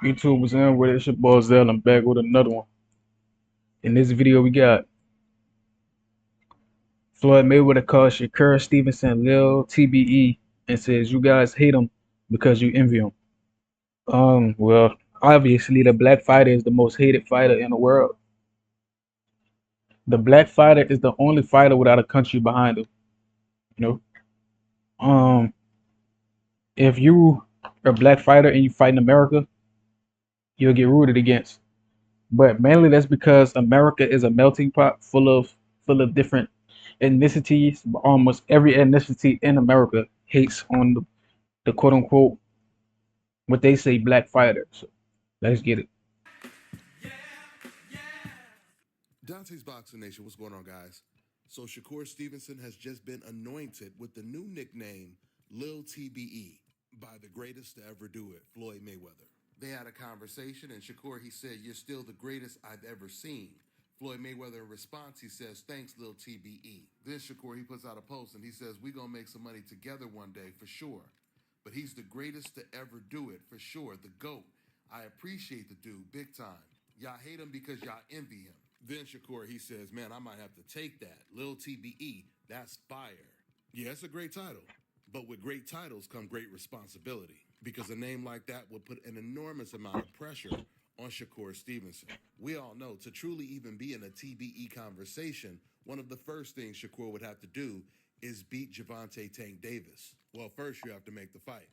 YouTube was in with it. It's your boy Zell. I'm back with another one. In this video, we got Floyd Mayweather calls Shakur Stevenson Lil TBE and says you guys hate him because you envy him. Well, obviously the black fighter is the most hated fighter in the world. The black fighter is the only fighter without a country behind him. You know, um, if you are a black fighter and you fight in America, you'll get rooted against. But mainly that's because America is a melting pot full of different ethnicities. Almost every ethnicity in America hates on the quote unquote what they say black fighter. So let's get it. Dante's Boxing Nation, what's going on, guys? So Shakur Stevenson has just been anointed with the new nickname Lil TBE by the greatest to ever do it, Floyd Mayweather. They had a conversation, and Shakur, he said, "You're still the greatest I've ever seen." Floyd Mayweather, in response, he says, "Thanks, Lil TBE." Then Shakur, he puts out a post, and he says, "We're going to make some money together one day, for sure. But he's the greatest to ever do it, for sure. The GOAT. I appreciate the dude, big time. Y'all hate him because y'all envy him." Then Shakur, he says, "Man, I might have to take that. Lil TBE, that's fire." Yeah, it's a great title. But with great titles come great responsibility, because a name like that would put an enormous amount of pressure on Shakur Stevenson. We all know to truly even be in a TBE conversation, one of the first things Shakur would have to do is beat Gervonta Tank Davis. Well, first you have to make the fight.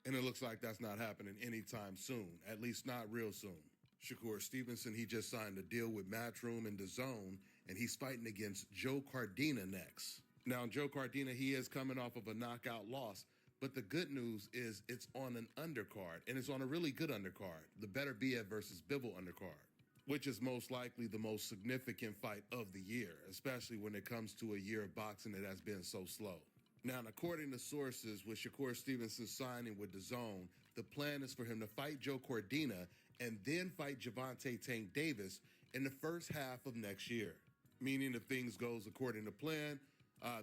And it looks like that's not happening anytime soon, at least not real soon. Shakur Stevenson, he just signed a deal with Matchroom and DAZN, and he's fighting against Joe Cardina next. Now, Joe Cardina, he is coming off of a knockout loss, but the good news is it's on an undercard, and it's on a really good undercard, the Better BF versus Bivol undercard, which is most likely the most significant fight of the year, especially when it comes to a year of boxing that has been so slow. Now, according to sources, with Shakur Stevenson signing with DAZN, the plan is for him to fight Joe Cordina and then fight Gervonta Tank Davis in the first half of next year. Meaning, if things goes according to plan,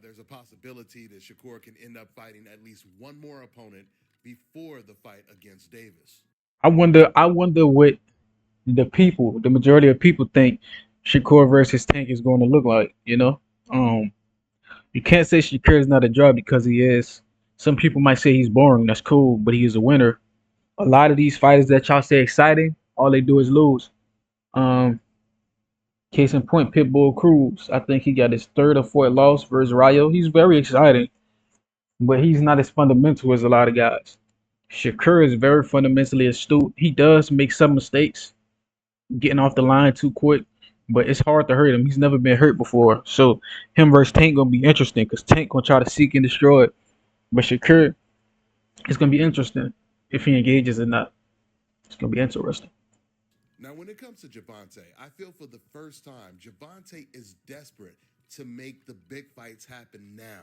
there's a possibility that Shakur can end up fighting at least one more opponent before the fight against Davis. I wonder what the majority of people think Shakur versus Tank is going to look like. Um, you can't say Shakur is not a draw because he is. Some people might say he's boring. That's cool, but he is a winner. A lot of these fighters that y'all say exciting, all they do is lose. Um, Case in point, Pitbull Cruz. I think he got his third or fourth loss versus Rayo. He's very exciting, but he's not as fundamental as a lot of guys. Shakur is very fundamentally astute. He does make some mistakes, getting off the line too quick, but it's hard to hurt him. He's never been hurt before. So him versus Tank gonna be interesting because Tank gonna try to seek and destroy it. But Shakur, it's gonna be interesting if he engages or not. It's gonna be interesting. Now, when it comes to Gervonta, I feel for the first time, Gervonta is desperate to make the big fights happen now.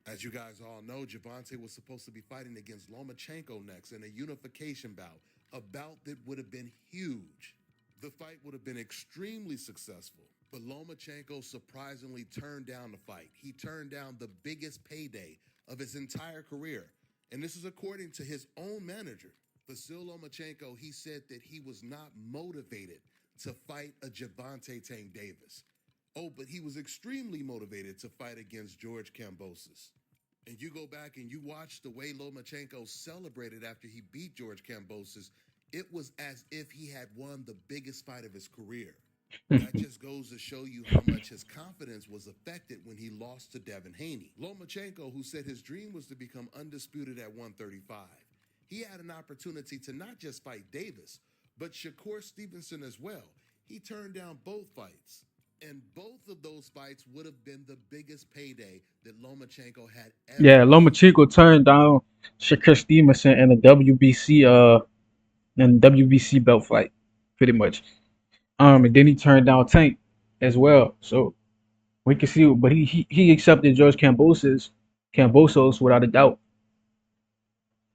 As you guys all know, Gervonta was supposed to be fighting against Lomachenko next in a unification bout, a bout that would have been huge. The fight would have been extremely successful, but Lomachenko surprisingly turned down the fight. He turned down the biggest payday of his entire career, and this is according to his own manager. Vasil Lomachenko, he said that he was not motivated to fight a Gervonta Tank Davis. Oh, but he was extremely motivated to fight against George Kambosos. And you go back and you watch the way Lomachenko celebrated after he beat George Kambosos, it was as if he had won the biggest fight of his career. That just goes to show you how much his confidence was affected when he lost to Devin Haney. Lomachenko, who said his dream was to become undisputed at 135, he had an opportunity to not just fight Davis, but Shakur Stevenson as well. He turned down both fights. And both of those fights would have been the biggest payday that Lomachenko had ever Yeah, made. Lomachenko turned down Shakur Stevenson in the WBC belt fight, pretty much. And then he turned down Tank as well. So we can see, but he accepted George Cambosos without a doubt.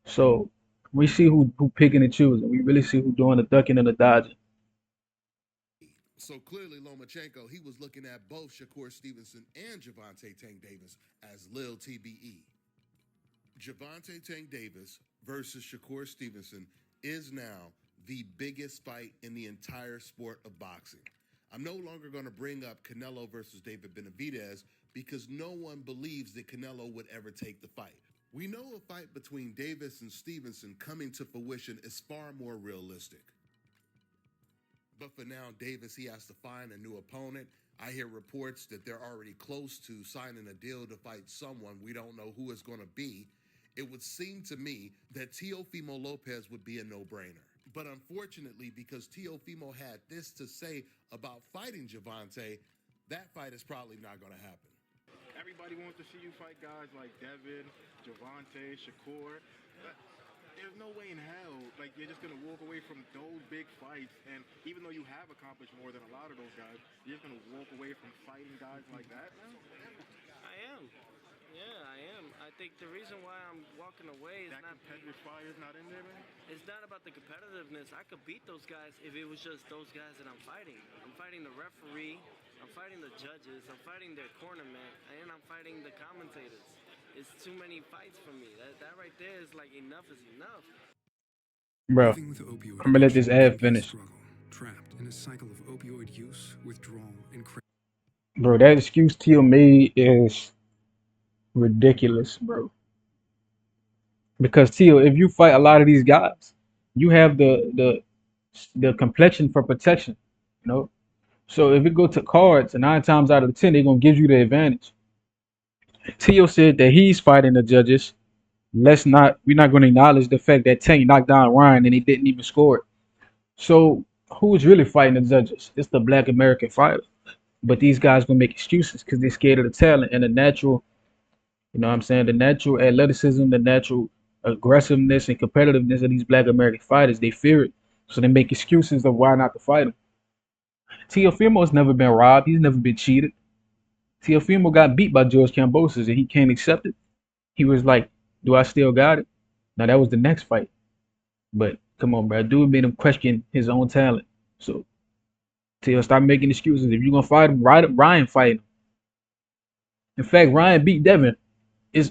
So we see who picking and choosing. We really see who doing the ducking and the dodging. So clearly, Lomachenko, he was looking at both Shakur Stevenson and Gervonta Tank Davis as Lil TBE. Gervonta Tank Davis versus Shakur Stevenson is now the biggest fight in the entire sport of boxing. I'm no longer going to bring up Canelo versus David Benavidez because no one believes that Canelo would ever take the fight. We know a fight between Davis and Stevenson coming to fruition is far more realistic. But for now, Davis, he has to find a new opponent. I hear reports that they're already close to signing a deal to fight someone. We don't know who it's going to be. It would seem to me that Teofimo Lopez would be a no-brainer. But unfortunately, because Teofimo had this to say about fighting Gervonta, that fight is probably not going to happen. Everybody wants to see you fight guys like Devin, Gervonta, Shakur. There's no way in hell, like, you're just going to walk away from those big fights. And even though you have accomplished more than a lot of those guys, you're just going to walk away from fighting guys like that now? I am. Yeah, I am. I think the reason why I'm walking away is That not competitive fire's not in there, man? it's not about the competitiveness. I could beat those guys if it was just those guys that I'm fighting. I'm fighting the referee, I'm fighting the judges, I'm fighting their cornerman, and I'm fighting the commentators. It's too many fights for me. That right there is like enough is enough. Bro, Living with opioid I'm gonna let this addiction can ad be a finish. struggle, trapped in a cycle of opioid use, withdrawal, and Bro, that excuse Teal made is ridiculous, bro. Because Teal, if you fight a lot of these guys, you have the complexion for protection, you know. So if it go to cards, and 9 times out of 10, they're gonna give you the advantage. Teal said that he's fighting the judges. We're not gonna acknowledge the fact that Tank knocked down Ryan and he didn't even score it. So who's really fighting the judges? It's the black American fighter. But these guys gonna make excuses because they're scared of the talent and the natural, you know what I'm saying, the natural athleticism, the natural aggressiveness and competitiveness of these black American fighters. They fear it. So they make excuses of why not to fight them. Teofimo's never been robbed. He's never been cheated. Teofimo got beat by George Kambosos and he can't accept it. He was like, "Do I still got it?" Now that was the next fight. But come on, bro. Dude made him question his own talent. So Teo, stop making excuses. If you're gonna fight him, Ryan fight him. In fact, Ryan beat Devin.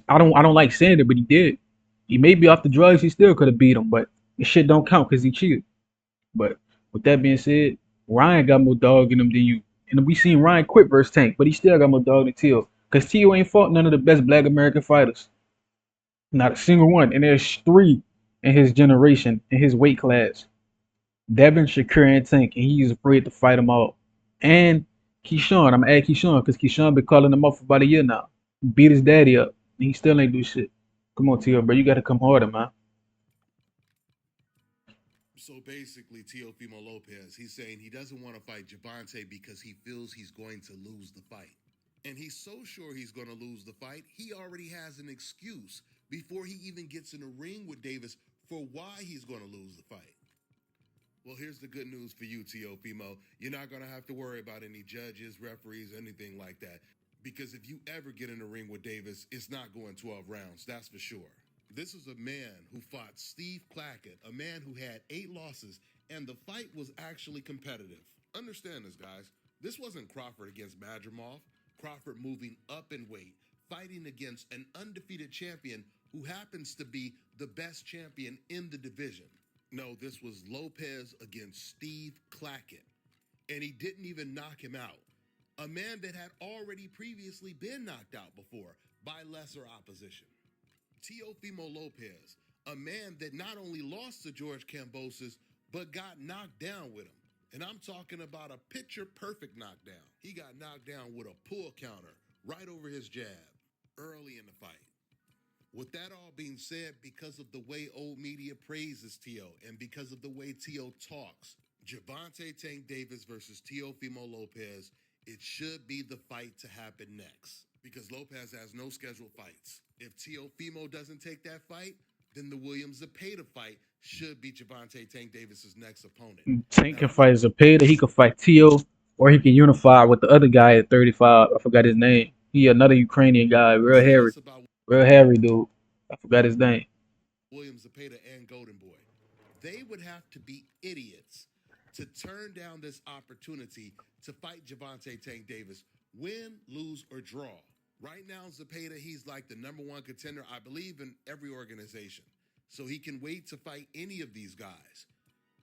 I don't like saying it, but he did. He may be off the drugs, he still could have beat him, but the shit don't count because he cheated. But with that being said, Ryan got more dog in him than you. And we seen Ryan quit versus Tank, but he still got more dog than Teo. Because Teo ain't fought none of the best black American fighters. Not a single one. And there's 3 in his generation, in his weight class. Devin, Shakur, and Tank, and he's afraid to fight them all. And Keyshawn, I'm at Keyshawn because Keyshawn been calling him up for about a year now. Beat his daddy up, and he still ain't do shit. Come on, Tio, bro, you gotta come harder, man. So basically, Teofimo Lopez, he's saying he doesn't want to fight Gervonta because he feels he's going to lose the fight. And he's so sure he's going to lose the fight, he already has an excuse before he even gets in the ring with Davis for why he's going to lose the fight. Well, here's the good news for you, Teofimo. You're not going to have to worry about any judges, referees, anything like that. Because if you ever get in the ring with Davis, it's not going 12 rounds, that's for sure. This is a man who fought Steve Clackett, a man who had 8 losses, and the fight was actually competitive. Understand this, guys. This wasn't Crawford against Madrimov. Crawford moving up in weight, fighting against an undefeated champion who happens to be the best champion in the division. No, this was Lopez against Steve Clackett, and he didn't even knock him out. A man that had already previously been knocked out before by lesser opposition. Teofimo Lopez, a man that not only lost to George Kambosos, but got knocked down with him. And I'm talking about a picture-perfect knockdown. He got knocked down with a pull counter right over his jab early in the fight. With that all being said, because of the way old media praises Teo and because of the way Teo talks, Gervonta Tank Davis versus Teofimo Lopez, it should be the fight to happen next. Because Lopez has no scheduled fights. If Teofimo doesn't take that fight, then the Williams Zepeda fight should be Gervonta Tank Davis's next opponent. Tank Now, can fight Zepeda, he could fight Tio, or he can unify with the other guy at 35. I forgot his name. He another Ukrainian guy, say this about real hairy dude. I forgot his name. Williams Zepeda and Golden Boy. They would have to be idiots to turn down this opportunity to fight Gervonta Tank Davis, win, lose, or draw. Right now, Zepeda, he's like the #1 contender, I believe, in every organization. So he can wait to fight any of these guys.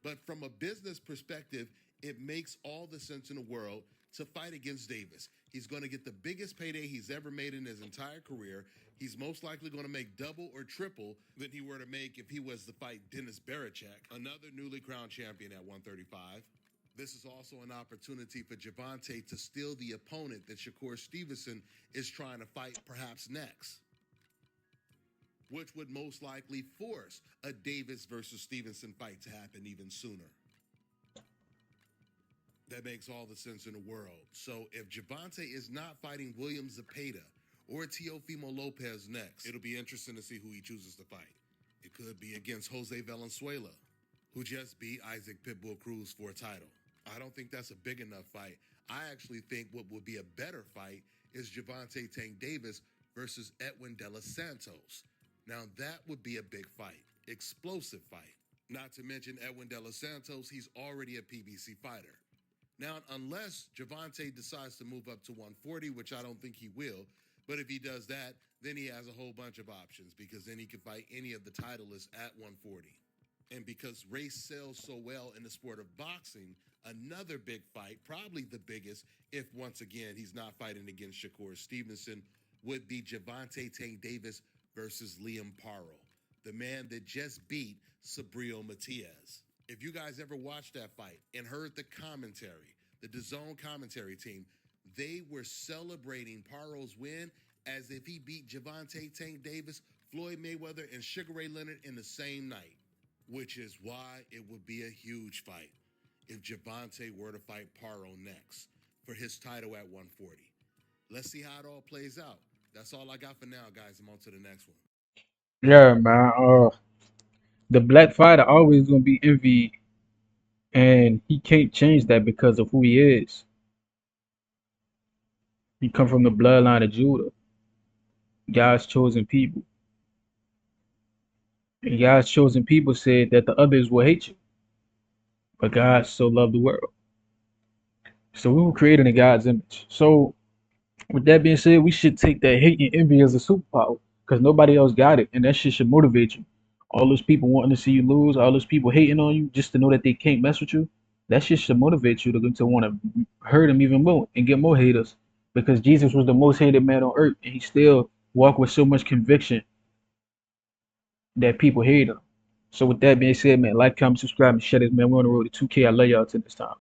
But from a business perspective, it makes all the sense in the world to fight against Davis. He's going to get the biggest payday he's ever made in his entire career. He's most likely going to make double or triple than he were to make if he was to fight Dennis Berichek, another newly crowned champion at 135. This is also an opportunity for Gervonta to steal the opponent that Shakur Stevenson is trying to fight perhaps next, which would most likely force a Davis versus Stevenson fight to happen even sooner. That makes all the sense in the world. So if Gervonta is not fighting William Zepeda or Teofimo Lopez next, it'll be interesting to see who he chooses to fight. It could be against Jose Valenzuela, who just beat Isaac Pitbull Cruz for a title. I don't think that's a big enough fight. I actually think what would be a better fight is Gervonta Tank Davis versus Edwin De Los Santos. Now that would be a big fight, explosive fight. Not to mention Edwin De Los Santos, he's already a PBC fighter. Now, unless Gervonta decides to move up to 140, which I don't think he will, but if he does that, then he has a whole bunch of options because then he can fight any of the titleists at 140. And because race sells so well in the sport of boxing, another big fight, probably the biggest, if once again he's not fighting against Shakur Stevenson, would be Gervonta Tank Davis versus Liam Paro, the man that just beat Subriel Matias. If you guys ever watched that fight and heard the commentary, the DAZN commentary team, they were celebrating Paro's win as if he beat Gervonta Tank Davis, Floyd Mayweather, and Sugar Ray Leonard in the same night, which is why it would be a huge fight if Gervonta were to fight Paro next for his title at 140. Let's see how it all plays out. That's all I got for now, guys. I'm on to the next one. Yeah, man. The black fighter always gonna be envied, and he can't change that because of who he is. He come from the bloodline of Judah, God's chosen people. And God's chosen people said that the others will hate you, but God so loved the world. So we were created in God's image. So with that being said, we should take that hate and envy as a superpower because nobody else got it, and that shit should motivate you. All those people wanting to see you lose, all those people hating on you just to know that they can't mess with you, that shit should motivate you to want to hurt them even more and get more haters. Because Jesus was the most hated man on earth, and he still walked with so much conviction that people hate him. So with that being said, man, like, comment, subscribe, and share this, man. We're on the road to 2K. I love y'all till this time.